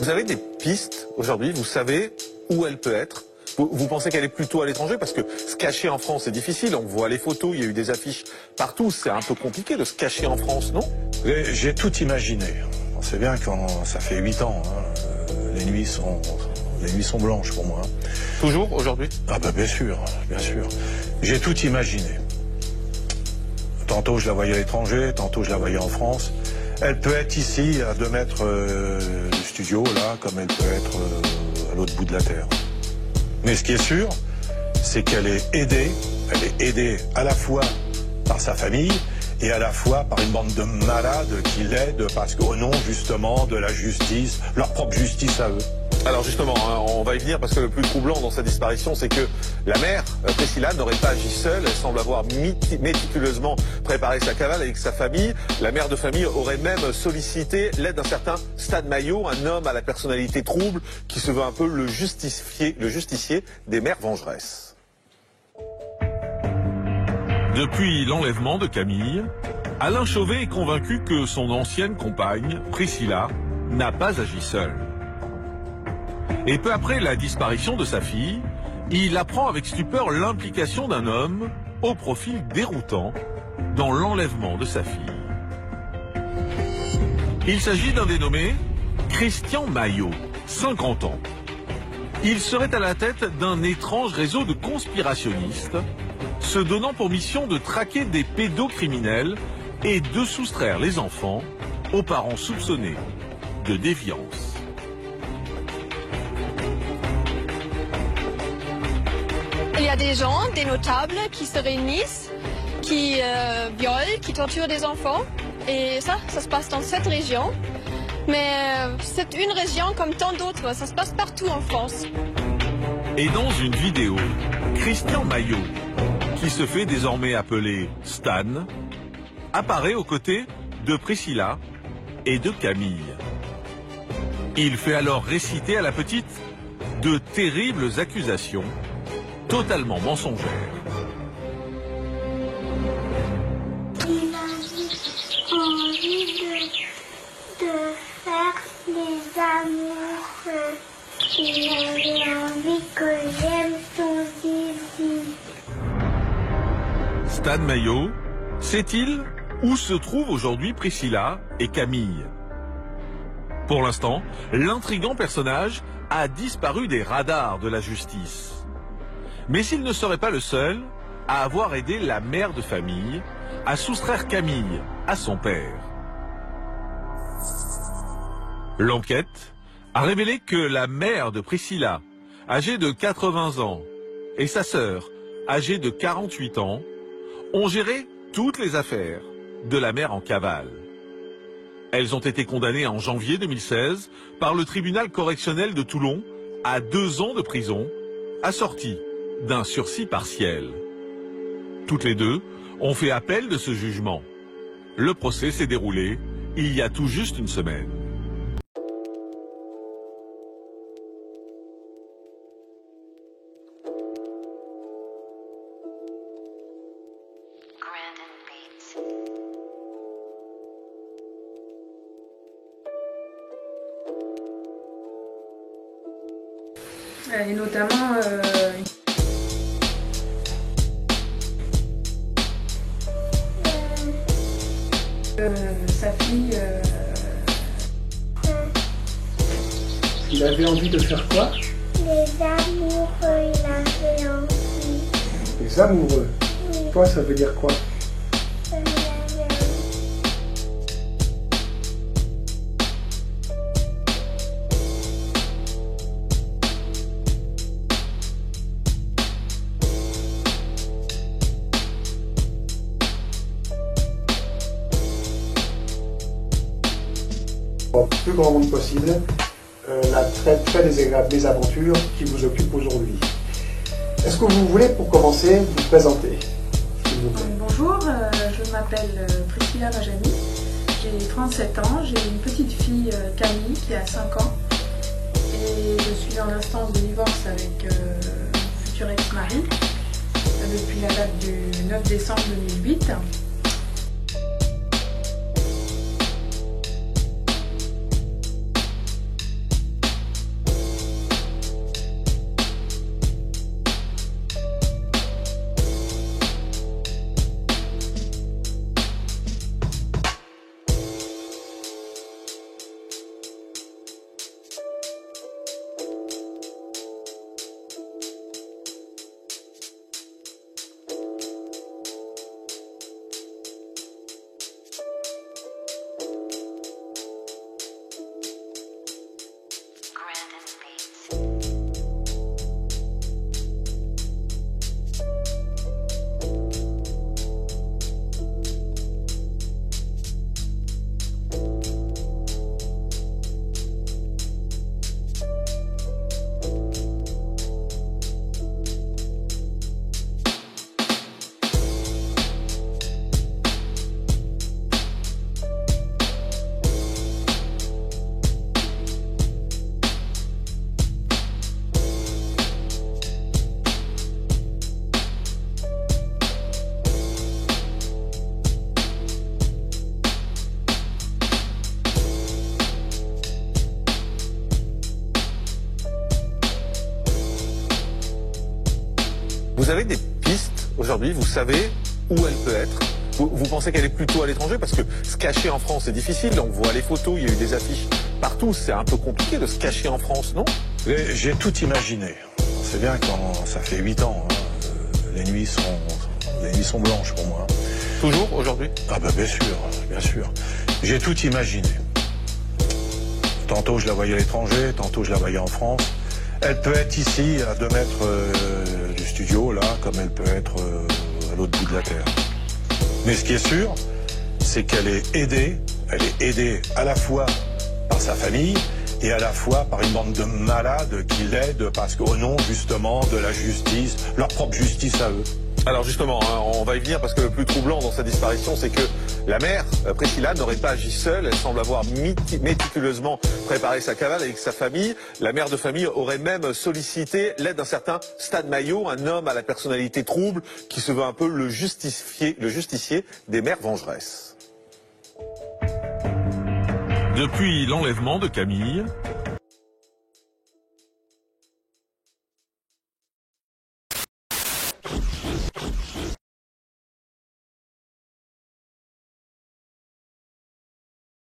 Vous avez des pistes aujourd'hui, vous savez où elle peut être? Vous pensez qu'elle est plutôt à l'étranger? Parce que se cacher en France, c'est difficile. On voit les photos, il y a eu des affiches partout. C'est un peu compliqué de se cacher en France, non? J'ai tout imaginé. On sait bien que ça fait 8 ans. Les nuits sont blanches pour moi. Toujours aujourd'hui? Ah bah bien sûr, bien sûr. J'ai tout imaginé. Tantôt je la voyais à l'étranger, tantôt je la voyais en France. Elle peut être ici, à 2 mètres du studio, là, comme elle peut être à l'autre bout de la Terre. Mais ce qui est sûr, c'est qu'elle est aidée. Elle est aidée à la fois par sa famille et à la fois par une bande de malades qui l'aident parce qu'au nom, justement, de la justice, leur propre justice à eux. Alors justement, on va y venir parce que le plus troublant dans sa disparition, c'est que la mère, Priscilla, n'aurait pas agi seule. Elle semble avoir méticuleusement préparé sa cavale avec sa famille. La mère de famille aurait même sollicité l'aide d'un certain Stan Mayo, un homme à la personnalité trouble qui se veut un peu le justicier des mères vengeresses. Depuis l'enlèvement de Camille, Alain Chauvet est convaincu que son ancienne compagne, Priscilla, n'a pas agi seule. Et peu après la disparition de sa fille, il apprend avec stupeur l'implication d'un homme au profil déroutant dans l'enlèvement de sa fille. Il s'agit d'un dénommé Christian Maillot, 50 ans. Il serait à la tête d'un étrange réseau de conspirationnistes se donnant pour mission de traquer des pédocriminels et de soustraire les enfants aux parents soupçonnés de déviance. Il y a des gens, des notables qui se réunissent, qui violent, qui torturent des enfants. Et ça se passe dans cette région. Mais c'est une région comme tant d'autres, ça se passe partout en France. Et dans une vidéo, Christian Maillot, qui se fait désormais appeler Stan, apparaît aux côtés de Priscilla et de Camille. Il fait alors réciter à la petite de terribles accusations totalement mensongères. Il avait envie de faire des amours. Il avait envie que j'aime son zizi. Stan Maillot, sait-il où se trouvent aujourd'hui Priscilla et Camille? Pour l'instant, l'intrigant personnage a disparu des radars de la justice. Mais s'il ne serait pas le seul à avoir aidé la mère de famille à soustraire Camille à son père. L'enquête a révélé que la mère de Priscilla, âgée de 80 ans, et sa sœur, âgée de 48 ans, ont géré toutes les affaires de la mère en cavale. Elles ont été condamnées en janvier 2016 par le tribunal correctionnel de Toulon à 2 ans de prison, assortis d'un sursis partiel. Toutes les deux ont fait appel de ce jugement. Le procès s'est déroulé il y a tout juste une semaine. Et notamment sa fille. Il avait envie de faire quoi? Les amoureux, il avait envie. Les amoureux. Oui. Toi, ça veut dire quoi? Il avait envie. Au plus grand nombre possible, la très désagréable mésaventure qui vous occupe aujourd'hui. Est-ce que vous voulez, pour commencer, vous présenter, s'il vous plaît? Bonjour, je m'appelle Priscilla Rajani, j'ai 37 ans, j'ai une petite fille Camille qui a 5 ans et je suis en instance de divorce avec mon futur ex-mari depuis la date du 9 décembre 2008. Vous avez des pistes aujourd'hui, vous savez où elle peut être. Vous pensez qu'elle est plutôt à l'étranger? Parce que se cacher en France, c'est difficile. On voit les photos, il y a eu des affiches partout. C'est un peu compliqué de se cacher en France, non? J'ai tout imaginé. C'est bien quand ça fait 8 ans. Hein. Les nuits sont blanches pour moi. Toujours aujourd'hui? Ah bah bien sûr, bien sûr. J'ai tout imaginé. Tantôt je la voyais à l'étranger, tantôt je la voyais en France. Elle peut être ici, à 2 mètres du studio, là, comme elle peut être à l'autre bout de la Terre. Mais ce qui est sûr, c'est qu'elle est aidée. Elle est aidée à la fois par sa famille et à la fois par une bande de malades qui l'aident parce qu'au nom, justement, de la justice, leur propre justice à eux. Alors justement, hein, on va y venir parce que le plus troublant dans sa disparition, c'est que la mère, Priscilla, n'aurait pas agi seule. Elle semble avoir méticuleusement préparé sa cavale avec sa famille. La mère de famille aurait même sollicité l'aide d'un certain Stan Mayo, un homme à la personnalité trouble qui se veut un peu le justicier des mères vengeresses. Depuis l'enlèvement de Camille,